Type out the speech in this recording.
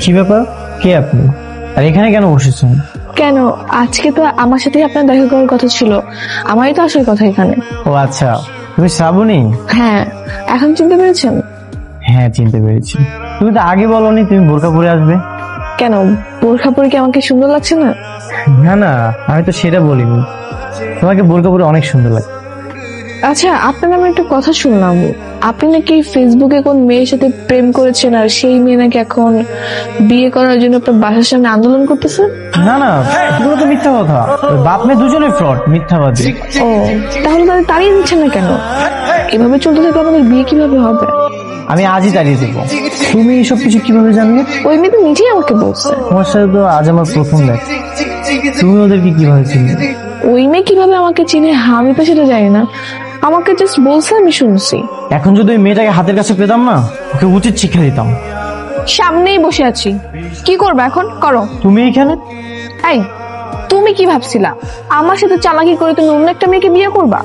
কি ব্যাপার? কে আপনি? আর এখানে কেন বসেছেন? কেন, আজকে তো আমার সাথে আপনার দেখা করার কথা ছিল। আমারই তো আসার কথা এখানে। ও আচ্ছা, তুমি শ্রাবণী? হ্যাঁ, এখন চিনতে পেরেছেন? হ্যাঁ, চিনতে পেরেছি। তুমি তো আগে বলোনি তুমি বোরকা পরে আসবে। কেন, বোরখা পরে কি আমাকে সুন্দর লাগছে না? না না, আমি তো সেটা বলিনি। তোমাকে বোরকা পরে অনেক সুন্দর লাগে। আচ্ছা, আপনার নামে একটা কথা শুনলাম, আপনি নাকি ফেসবুকে কোন মেয়ের সাথে প্রেম করেছেন, আর সেই মেয়ে নাকি এখন বিয়ে করার জন্য আপনার বাসার সামনে আন্দোলন করতেছে। না না, এগুলো তো মিথ্যা কথা। ওই বাপ মেয়ে দুজনেই ফ্রড, মিথ্যাবাদী। ও, তাহলে তাদের তাড়িয়ে দিচ্ছেন না কেন? এভাবে চলতে থাকলে আমাদের বিয়ে কিভাবে হবে? আমি আজই তাড়িয়ে দেবো। তুমি এইসব কিছু কিভাবে জানলে? ওই মেয়ে তো নিজেই আমাকে বলছে। তোমার সাথে তো আজ আমার প্রথম দেখা। তুমি ওদেরকে কিভাবে চিনলে? ওই মেয়ে কিভাবে আমাকে চিনে আমি তো সেটা জানি না, আমাকে জাস্ট বলছে, আমি শুনছি। এখন যদি ওই মেয়েটাকে হাতের কাছে পেতাম না, ওকে উচিত শিক্ষা দিতাম। সামনেই বসে আছি, কি করবে এখন করো। তুমি এখানে? এই, তুমি কি ভাবছিলা আমার সাথে চালাকি করে তুমি অন্য একটা মেয়েকে বিয়ে করবা?